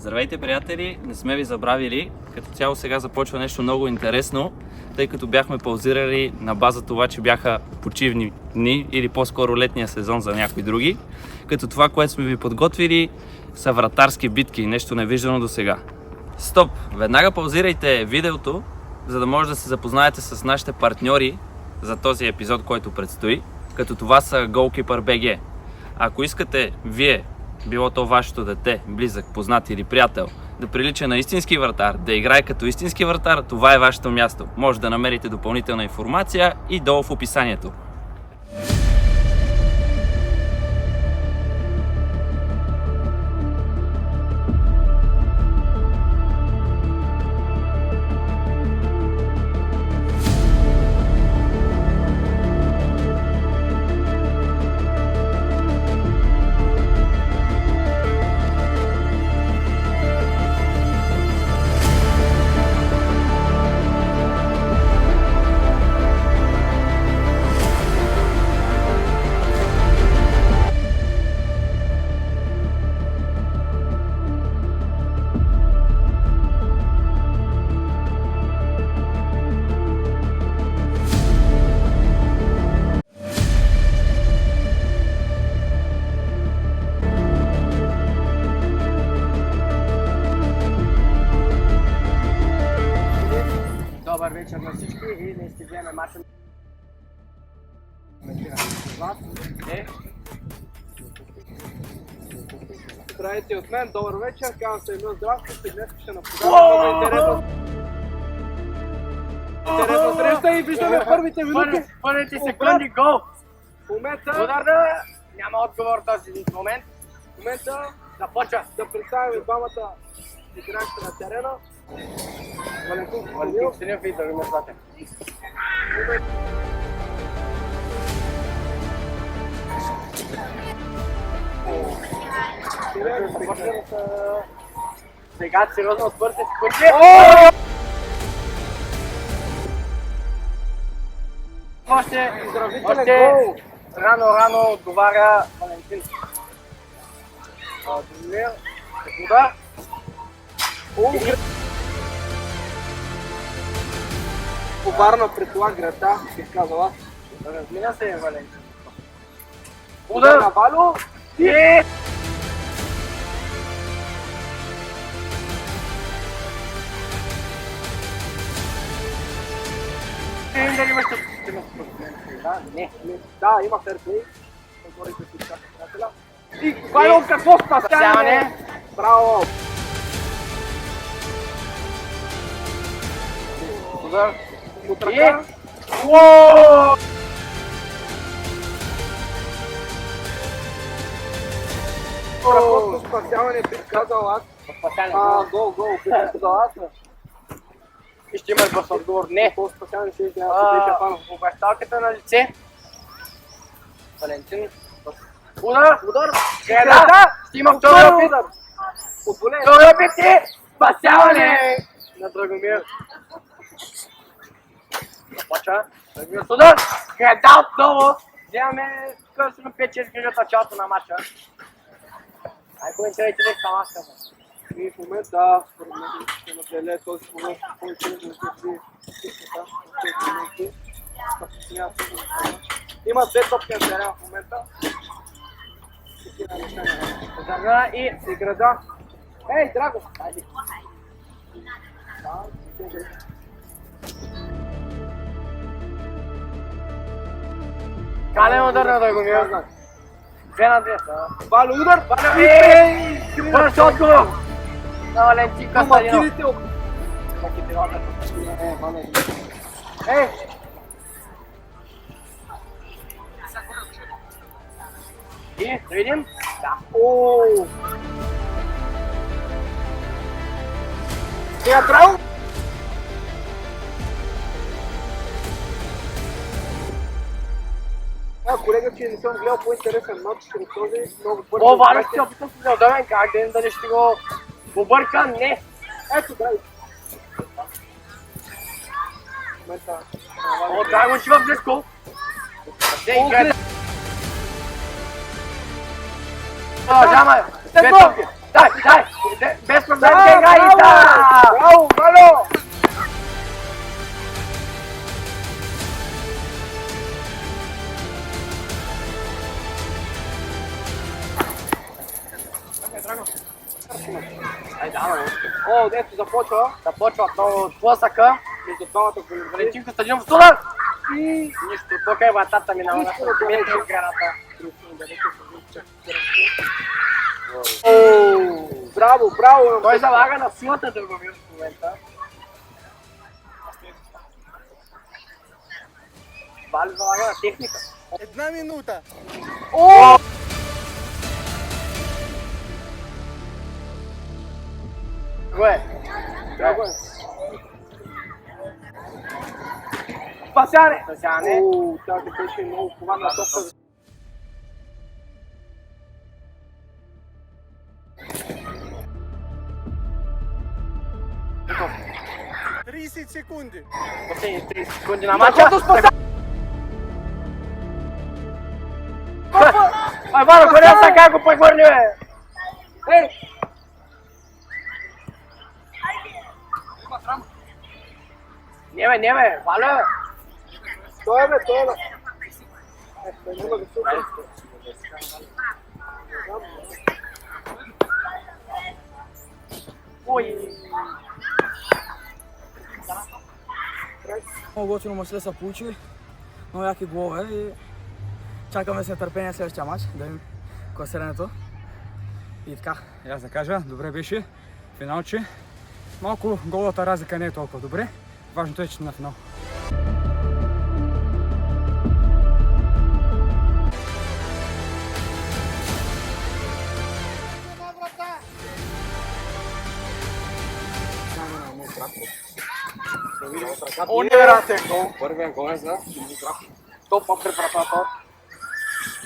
Здравейте, приятели! Не сме ви забравили. Като цяло сега започва нещо много интересно, тъй като бяхме паузирали на база това, че бяха почивни дни или по-скоро летния сезон за някои други. Като това, което сме ви подготвили, са вратарски битки, нещо невиждано до сега. Стоп! Веднага паузирайте видеото, за да може да се запознаете с нашите партньори за този епизод, който предстои, като това са Goalkeeper BG. Ако искате вие, било то вашето дете, близък, познат или приятел, да прилича на истински вратар, да играе като истински вратар, това е вашето място. Може да намерите допълнителна информация и долу в описанието. Добър вечер на всички и днес ще вземем мача с вас. Здравейте от мен, добър вечер, казвам се Емил Здравствуйте, днес ще наподавам много интересна среща и виждаме първите минути. Първите секунди гол! В момента Ударна! Няма отговор този момент. В момента Започва! да представим двамата играчите на терена. Валентин Станилов и Драгомир Златев. Сега сериозно от първите секунди. Още рано отговаря Валентин. Драгомир, секунда. Поварна пред това града, бих казала. Размина се, Валентин. Удар на Вало. Дали имаш Не. Да, има ферплей. И Вало какво спасяване? Браво! Удар. От ръка. Страхотно спасяване, бих казал аз. Гол, бих казал аз. И ще имаш бърз отговор. Не. Какво спасяване ще изгледа, ако беше фанал. Обещалката на лице. Валентин. Удар. Греда. Ще има втори опит. Втори опит и спасяване на Драгомир. Започва. Драгомир с удар. Греда отново. Вземаме късно 5-6 грижа в началото на матча. Ай, коментирайте ли към аз казвам. И в момента, според мен, ще наделее този момент, който не се има две топки на терена в момента. Ударна и града. Ей, Драго! Айде! кален удар на Драгомир. 2-2. Вало удар! Бърз отговор на Валентин Костадинов. Ей! И да видим. Да. Сега Драго! Колега, че не съм гледал по-интересен матч от този, много бързо. О, Валя ще опитам с неудобен как дали ще го побърка? Не. Ето, Драго. О, Драго, че в близко. Продължаваме. Дай! Без проблем. има. Айде, да, О, дето започва. Започва отново сблъсъка. Между двамата големи. Валентин Костадинов с удар! И нищо, тук е вратата минава на сантиметри от граната. Браво, браво! Той залага на силата Драгомир в момента. Вали залага на техника. 1 минута! О! Кое? Спасяне! Спасяне! О, тази беше много хубава топка. Готов. 30 секунди. Последни 30 секунди на матча. Ай, Валя, къде са, как го прехвърли, бе? Ей! Не бе, Валя! Той е бе. Няма да се Ой! Много готино мъче се получи, много яки голове и чакаме с нетърпение следващия матч, да видим класирането. И така. И аз да кажа, добре беше финалче. Малко голата разлика не е толкова добре. Важното е, че на финал. Невероятен гол! Първият гол е за Димитров. Топа при вратата.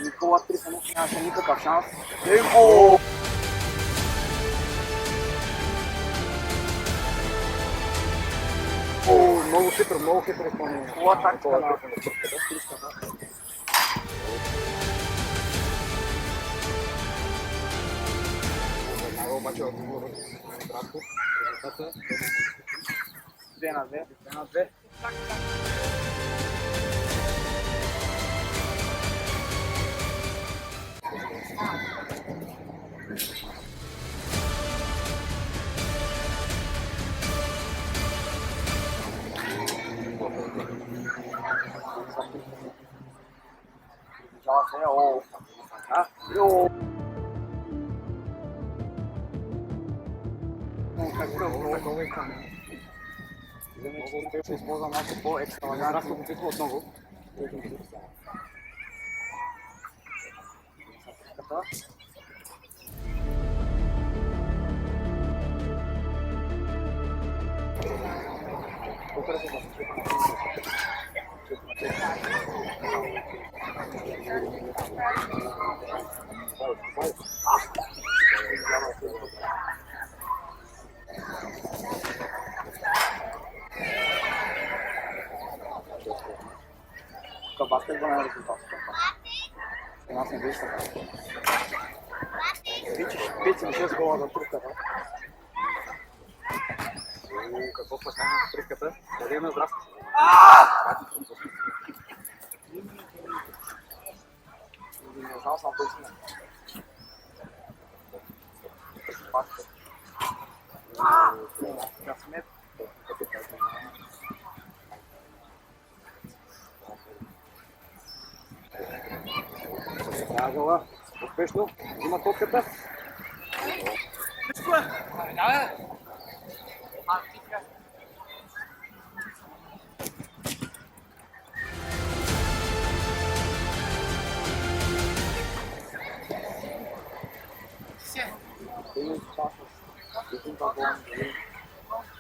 Никола Трифонов нямаше никакъв шанс. Много хитро изпълнение. Хубава тактика на Веднага обаче отговор на Димитров. Резултата 2-2. Жала се, о! Йо! много изпълнение. Много ще използвам малко по-екстравагантно отново. Тук баскетболен резултат. У нас не беше така. Вичиш 5 или 6 гола за трупката. Какво спасява на тръпката? Да видим здрасти. Не знам сам точно. Късмет. Агала, успешно, има топката.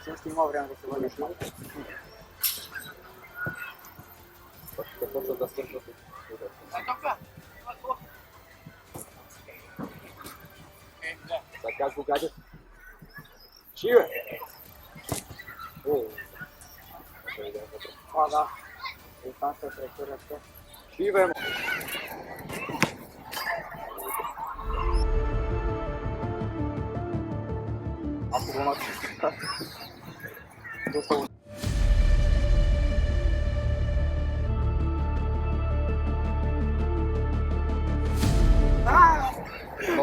Също има време да се върнеш. Ще почват да свършват. Така го гадят. Чиве! А, да. И там ще се рекурят. Чиве! Ако го мачи.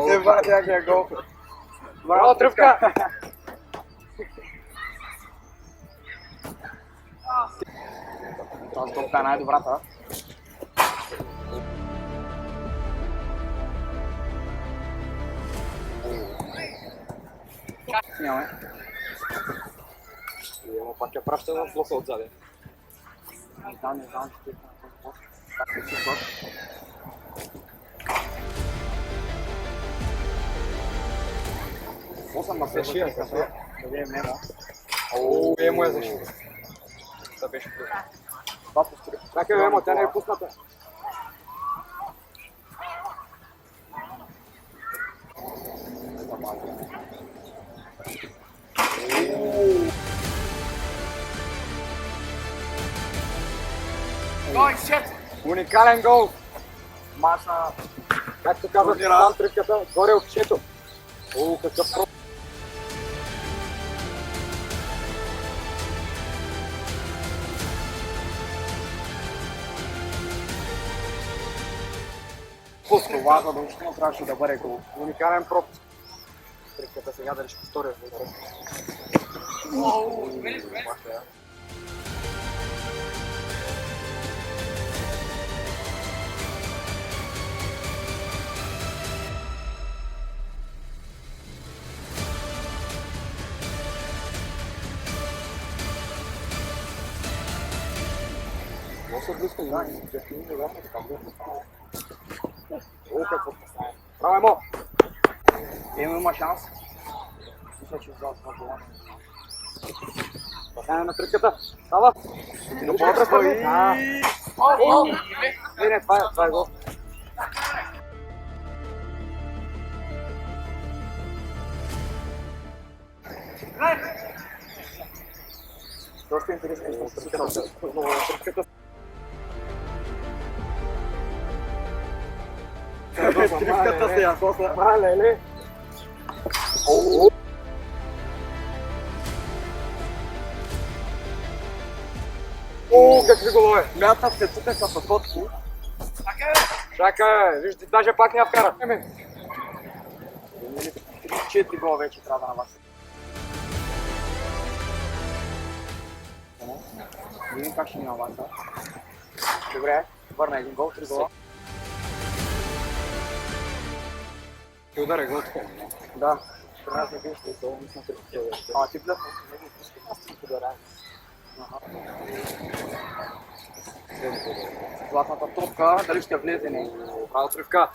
Еба, някакъв гол. Браво, тръпка! Тази топка е най-добрата. Снимаме. Ама пак я праща в блока отзади. Не знам, че ти на този пост. Как се чувстваш? Осъм на пеши, да видим Емо. Оу, Емо е защо. Да беше плюс. Това построи. Чакай, Емо, тя не е пусната. Уникален гол! Маса. Както казах, там тръпката, горе от чето. О, какъв про... Това задължително трябваше да бъде гол. Уникален пропуск. Тръпката сега дали ще повторя. Доста близко, да, не вероятно така близко. О, какво става. Браво, Емо! Емо има шанс. Мисля, че взял това гола. Пасяне на тръпката. Става! Но по-отразпърни. Не, това е гол. Доста интересно. Тръпката. Тръпката се ядоса. Мале. О, какви голове! Мятат се тук са пътотки. Чакай, вижте, даже пак не я вкара. 3-4 гола вече трябва да наваси. Видим как ще ни наваса. Добре, върна един гол, 3 гола. Ти ударя гол такова. Да, при нас не беше гол, мисля, че ама ти плътна, аз ти подаряем. Златната топка, дали ще влезе не? Браво, Тръвка.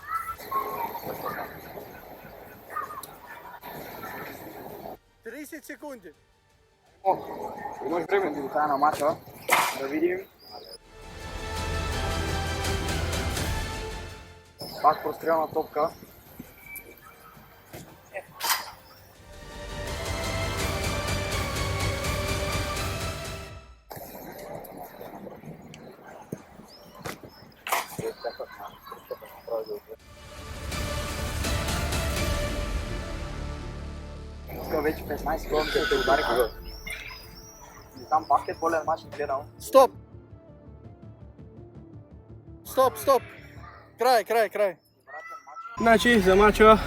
О, имаш време. До края на матча, да видим. Пак прострелна топка. Тук вече 15 км ще удариха. И там баскетболен матч не гледам. Стоп! Стоп! Край! Значи за мача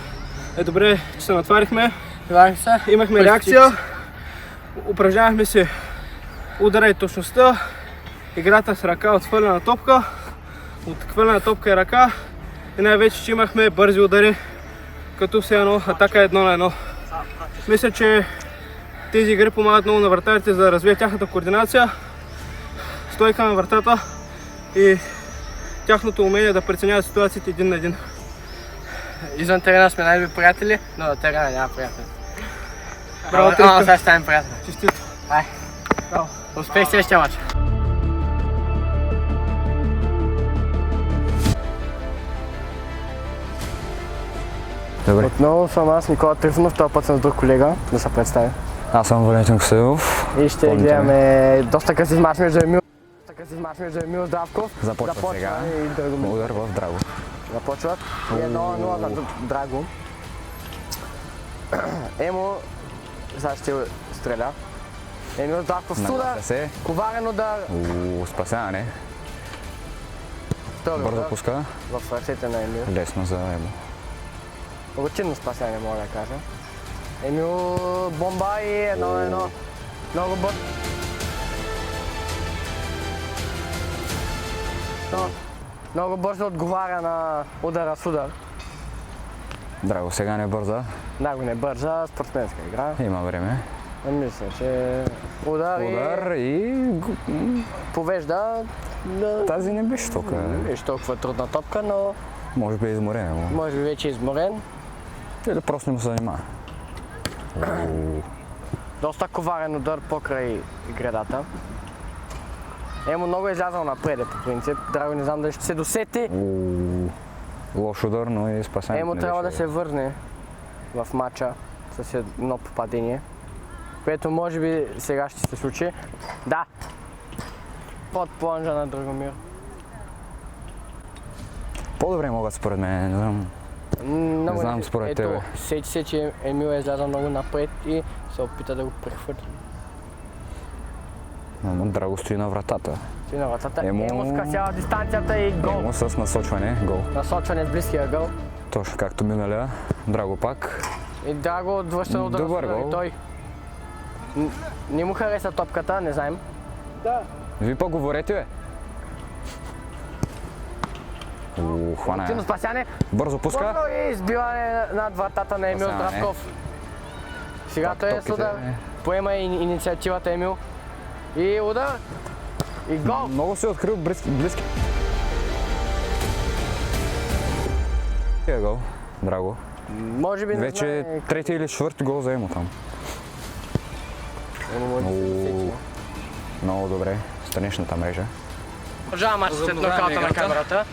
е добре, че се натварихме. Имахме реакция. Упражнявахме се удара и точността. Играта с ръка от хвърлена топка. От хвърлена топка и ръка. И най-вече, че имахме бързи удари, като все едно атака е 1-1. Мисля, че тези игри помагат много на вратарите, за да развият тяхната координация, стойка на вратата и тяхното умение да преценяват ситуациите един на един. Извън терена сме най-добри приятели, но на терена няма приятели. Браво, Ама Тръпка! сега ще станем приятели. Честито! Ай! Успех следващия матч! Добре. Отново съм аз, Никола Трифонов, този път съм с друг колега, да се представя. Аз съм Валентин Косилов. И ще гледаме доста късив мач между Емил Здравков. Започва сега. И Драгомир. Удар в Драго. Започват. 1-0 за Драго. Емо сега ще стреля. Емил Здравков с удар. Нагласа се. Коварен удар. Спасяване. Втори Бързо удар пуска. в ръцете на Емил. Лесно за Емо. Рутинно спасяване, мога да кажа. Емил бомба и 1-1. Много бързо. Много бързо отговаря на удара с удар. Драго сега не бърза. Драго не бърза, спортсменска игра. Има време. Мисля, че удар и повежда. Тази не беше толкова. Не беше толкова трудна топка, но Може би е изморен. може би вече е изморен. Или просто не му се занимава. Доста коварен удар покрай гредата. Емо много е излязъл напред по принцип. Драго не знам дали ще се досети. Лош удар, но и спасен. Емо трябва да се върне в матча с едно попадение, което може би сега ще се случи. Да! Под планжа на Драгомир. По-добре могат според мен, не знам. Не знам според тебе. Сечи се, че Емил е излязъл много напред и се опита да го прехвърли. Но Драго стои на вратата. Стои на вратата. Емо Емо скъсява дистанцията и гол. Емо с насочване, гол. Насочване с близкия гол. Точно както миналия. Драго пак. И Драго отвръща удара. Добър гол. И той. Не му хареса топката, не знаем. Вие по-говорете, бе. Хвана Тино я. спасяне. Бързо пуска. Бързо и избиване над вратата на Емил Спасяване. Здравков. Сега той е с топките. удар. Поема инициативата Емил. И удар. И гол. Много се открил близки. Гол, Драго. Може би не Вече знае. трети или четвърти гол за Емо там. Емо може да се досети. Много добре. Страничната мрежа. Продължава матч след нокаута на камерата.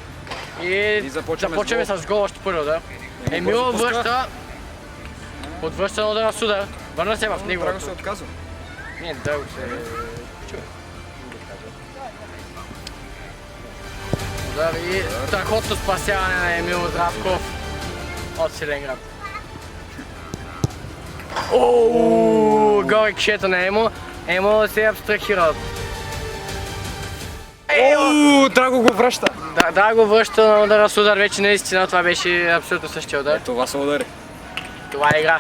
И започваме с гол още първо удар. Емил връща. Отвръща на удара с удар. Върна се в него. Драго се отказва. Не, Драго се чува. Удар и страхотно спасяване на Емил Здравков от Силенград. Горе кишето на Емо. Емо се абстрахира. Драго го връща. Да, го връща на удара с удар. Вече наистина това беше абсолютно същия удар. Това са удари. Това е игра.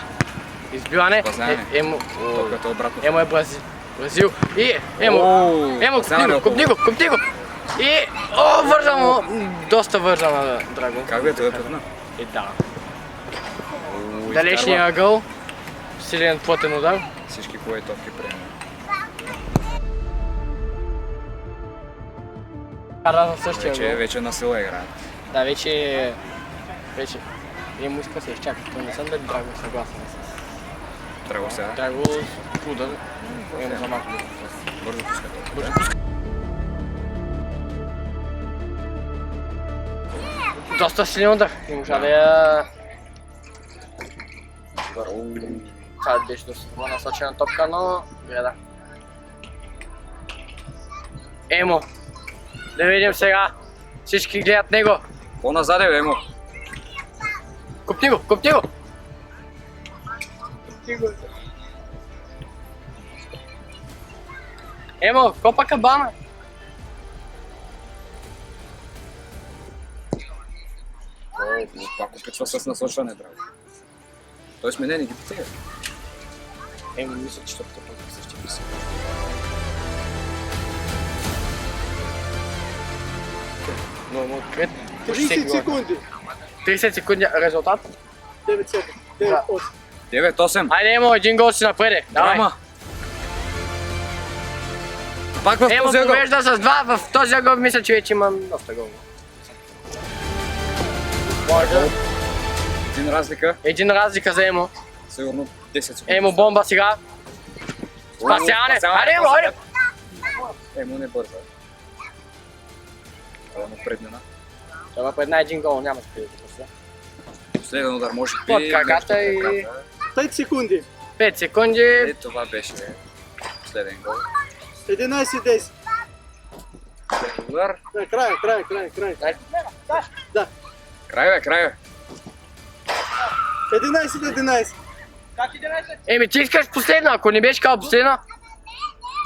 Избиване. Познаване. Емо Топката обратно. е Бразил. И Емо купни го. И вържа му. Доста вържа на Драго. Как бе, това е трудно. И да. Далечния ъгъл. Силен плътен удар. Всички хубави топки приема. Кара в същия ъгъл. Вече на сила играят. Да, вече. Емо иска да се изчака. То не съм дали Драго е съгласен с Драго сега. Драго с удар. Емо за малко. Бързо пуска. Доста силен удар. Не можа да я... Това беше доста насочена топка, но греда. Емо. Да видим сега. Всички гледат него. По-назаде, бе, Емо. Купни го. Емо, копа кабана. Пак опитва с насочване, Драго. Той сменени ги потега. Емо, мисля, че топката пък същия писа. Много открит. 30 секунди. 30 секунди резултат. 9-7. 9-8. 9-8. Айде, Емо, един гол си напреде. Давай. Драма. Пак в Емо този ъгъл. повежда с 2, в този ъгъл мисля, че вече имам доста гол. Един разлика за Емо. Сигурно 10 секунди. Емо бомба сега. Спасяване! Айде, Емо, айде! Емо не бърза. Емо преднена. Това пред един гол, няма да се. Последен удар може би. Под краката и 5 секунди. 5 секунди. Е, това беше последен гол. 11-10. Удар. Край. Край бе. 11-11. Еми, ти искаш последна, ако не беше казал последна.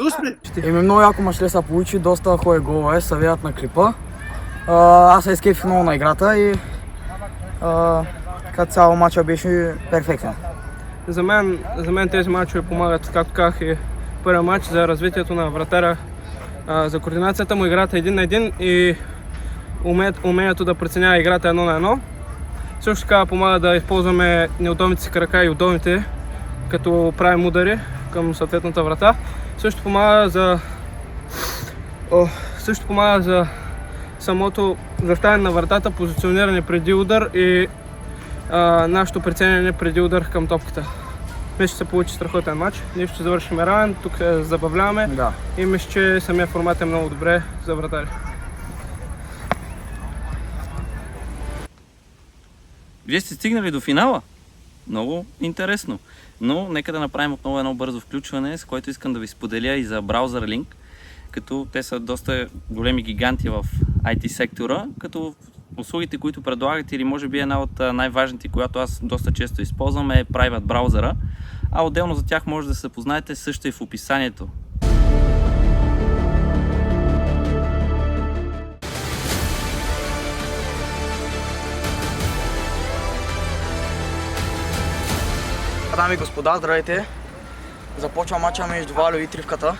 Дуспри. Много яко мачле се получи, доста хубави голове, се видят на клипа. Аз се изкефих много на играта и като цяло матча беше перфектен. За мен тези мачове помагат, както казах, и първия матч за развитието на вратаря, за координацията му, играта 1 на 1 и умението да преценява играта 1 на 1. Също така помага да използваме неудобните си крака и удобните, като правим удари към съответната врата. Също помага за самото заставяне на вратата, позициониране преди удар и нашето преценяне преди удар към топката. Мисля, че се получи страхотен матч. Ние ще завършим равен, тук се забавляваме и мисля, че самия формат е много добре за вратари. Вие сте стигнали до финала. Много интересно. Но нека да направим отново едно бързо включване, с което искам да ви споделя и за BrowserLink, като те са доста големи гиганти в IT сектора, като услугите, които предлагат, или може би една от най-важните, която аз доста често използвам, е Private Browser, а отделно за тях може да се познаете също и в описанието. Дами и господа, здравейте! Започва мача между Валю и Тривката.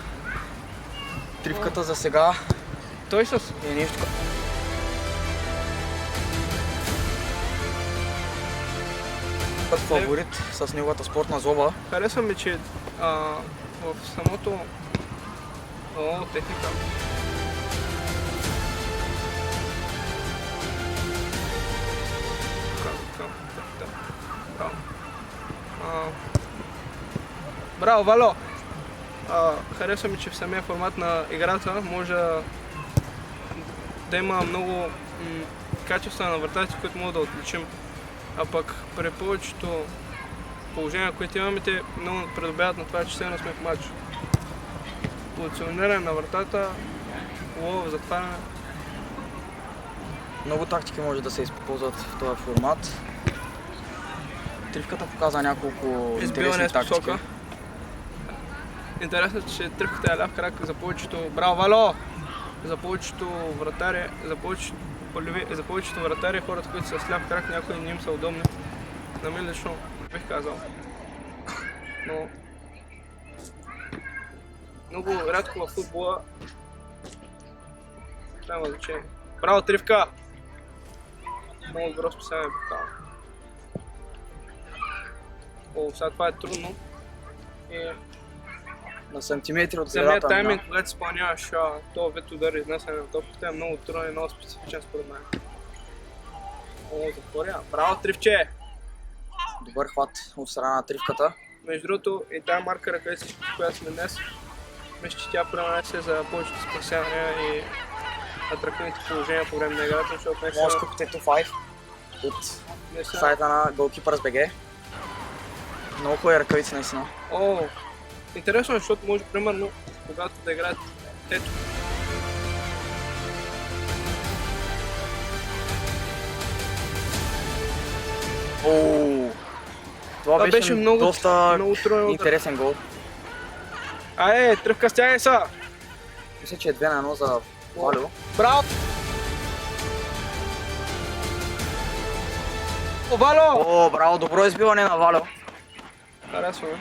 Тривката за сега Той с е нещо като фаворит с неговата спортна злоба. харесва ми, че в самото техника. Браво, Вало! Харесва ми, че в самия формат на играта може да има много качества на вратарите, които могат да отличим. А пък при повечето положения, които имаме, те много придобяват на това, че все сме в матч. Позициониране на вратата, лов, затваряне. Много тактики може да се използват в този формат. Тривката показа няколко Избиване интересни с тактики. посока. Интересно е, че Тривката е ляв крак за повечето... Браво, Вало! За повечето вратари, за повечето вратари, хората, които са с ляв крак, някои не им са удобни. На мен лично бих казал. Но много рядко във футбола няма значение. Браво, Тривка! Много добро списание бих казал. О, сега това е трудно. И На сантиметри от самият средата тайминг, когато изпълняваш този вид удар и изнасяне на топката, е много труден и много специфичен според мен. О, затворя. Браво, Тривче! добър хват от страна на Тривката. Между другото, и тази марка ръка, която сме днес, мисля, че тя пренесе за повечето спасявания и атрактивните положения по време на играта, защото не Може са... да купите 2-5 от Не са... сайта на Goalkeepers.bg. Много хубави ръкавици наистина. О, интересно е, защото може, примерно, когато да играят ето. Оу, това беше много доста труден удар. интересен гол. Тръвка, стягай са! Мисля, че е 2 на 1 за Валю. Браво! О, Вало! О, браво, добро избиване на Валю. Харесваме.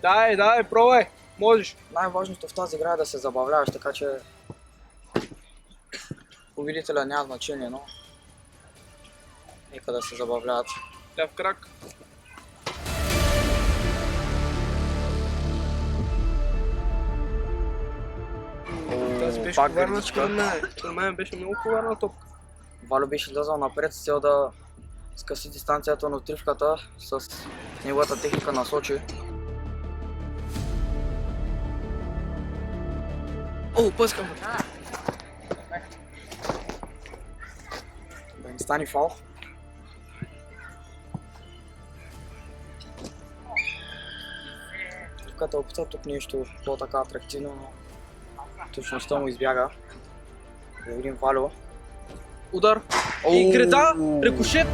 Дай, пробвай! Можеш! Най-важното в тази игра е да се забавляваш, така че победителя няма значение, но нека да се забавляват. Ляв крак. Тази беше пак коварна, гърдичка. според мен беше много коварна топка. Валю беше излязъл напред с цел да скъси дистанцията, но Тривката с неговата техника насочи. О, пъскам! Да не стане фал. Тривката опита тук нещо по-така атрактивно, но точността му избяга. Да видим Валю. Удар! И греда! Рикошет!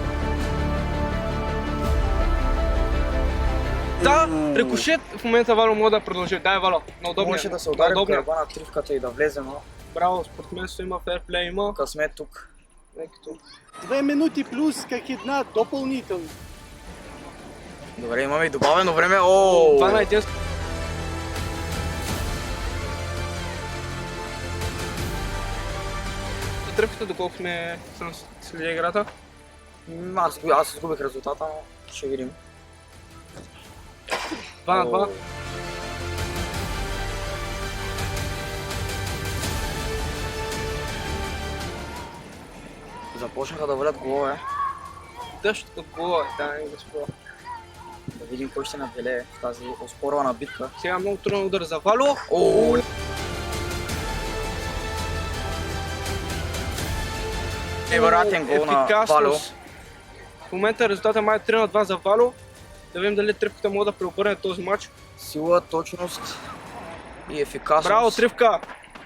Да! Рикошет! В момента Вало може да продължи. Дай, Вало! На удобния. Можеше да се удари в удобния. гърба на Тривката и да влезе, но Браво, спортсменство има, ферплей има. късмет тук 2 минути плюс как една допълнително. Добре, имаме и добавено време. О! Това на единствено. Тръпката, доколко сме следи играта. Аз изгубих резултата, но ще видим. 2 на 2. Започнаха да валят голове. Дъжд от гола, да, не го спора. Да видим кой ще надделее в тази оспорвана битка. Сега много труден удар за Вало. О! Невероятен гол на Вало. В момента резултатът май е 3 на 2 за Вало. Да видим дали Тръпката може да преобърне този матч. Сила, точност и ефикасност. Браво, Тръпка!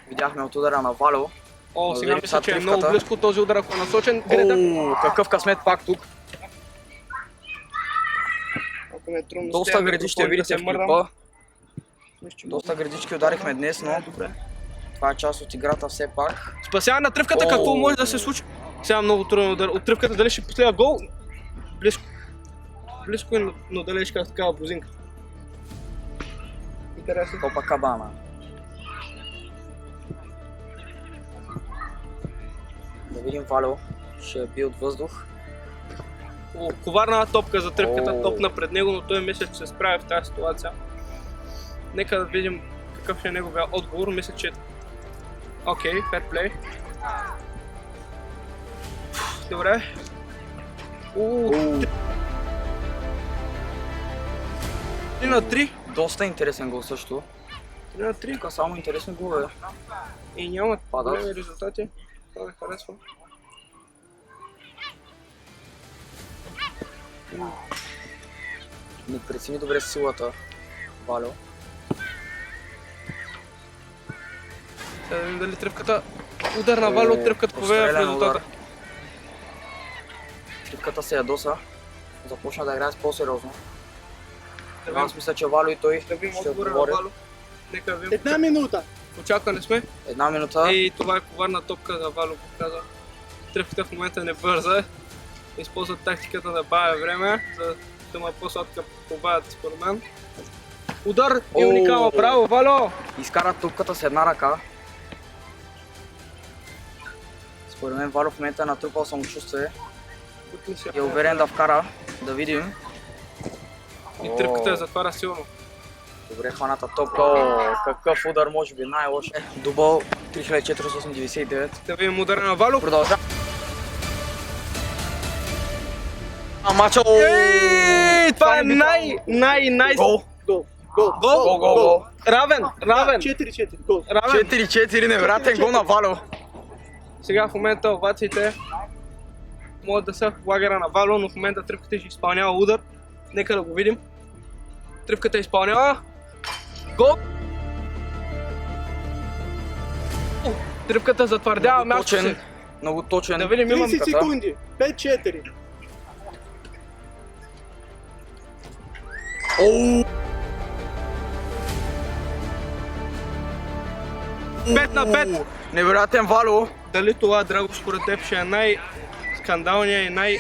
Видяхме от удара на Вало. О, сега Благодарим мисля, че е Тръпката. много близко този удар, ако е насочен. Гледа. О, какъв късмет пак тук. Ако ме е трудно, Доста стягам, гради ще да видите се в мърдам. клипа. Мисля, че Доста градички ударихме днес, но това е част от играта все пак. спасяване на Тръпката, какво може да се случи? Сега много труден удар. От Тръпката дали ще последва гол? Близко. Близко е, но далеч как такава бузинка. Интересно. Копа Кабана. Да видим Вало. Ще бие от въздух. О, коварна топка за Тръпката, О. топна пред него, но той мисля, че се справя в тази ситуация. Нека да видим какъв е неговия отговор. Мисля, че... Окей, fair play. Добре. 3 на 3. Доста интересен гол също. 3 на 3. Тук само интересни голове. И нямат Падат. големи резултати. Това ме харесва. Не прецени добре силата. Вало. Да видим дали Тръпката... Удар на Вало, Тръпката поведе в Пострелян резултата. удар. Тръпката се ядоса. Започна да играе по-сериозно. Да Аз мисля, че Вало и той Да видим ще отговора на отговори. Вало. Нека видим. 1 минута. В очакване сме. 1 минута. И това е коварна топка за Вало, показа. Тръпката в момента не бърза. Използва тактиката да бавя време, за да му е по-сладка побавят според мен. Удар и уникална. Браво, Вало! Изкара топката с една ръка. Според мен Вало в момента е натрупал самочувствие и е уверен да вкара. Да видим. И Тръпката я затваря силно. Добре хваната топка. О, какъв удар, може би най-лош. Дубъл 3499. Да видим удара на Вало. Продължава. Мачо! Това е най... Гол! Гол! Равен! 4-4, гол. Равен! 4-4, невероятен гол на Вало. Сега в момента овациите могат да са в лагера на Вало, но в момента Тръпката ще изпълнява удар. Нека да го видим. Тръпката изпълнява. Гол! Тръпката затвърдява място си. Много точен. Да видим, имам 30 секунди. 5-4. 5 на 5. Невероятен Вало. Дали това, Драго, според теб ще е най-скандалният и най...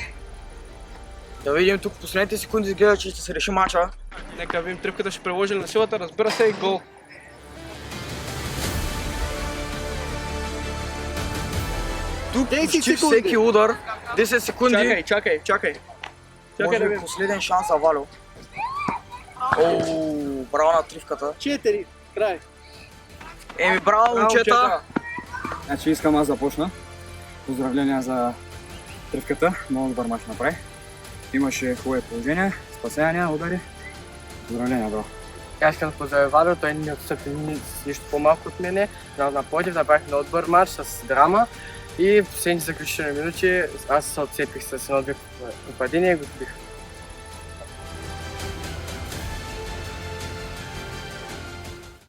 Да видим тук в последните секунди изгледа, че ще се реши мача. Нека видим, Тръпката ще приложи на силата, разбира се, и гол. Тук 10 почти секунди. всеки удар. 10 секунди. Чакай. Може да би видим. последен шанс за Вало. Оу, браво на тривката. 4. Край. Еми, браво, момчета! Значи искам аз да почна. Поздравления за Тръвката, много добър мач направи. Имаше хубави положения, спасявания, удари. Поздравления, бро. Аз искам да поздравя Вало, той не отстъпи с нищо по-малко от мене. Напротив, направих много добър матч с драма. И в последните заключителни минути аз се отцепих с едно-две попадения и го добих.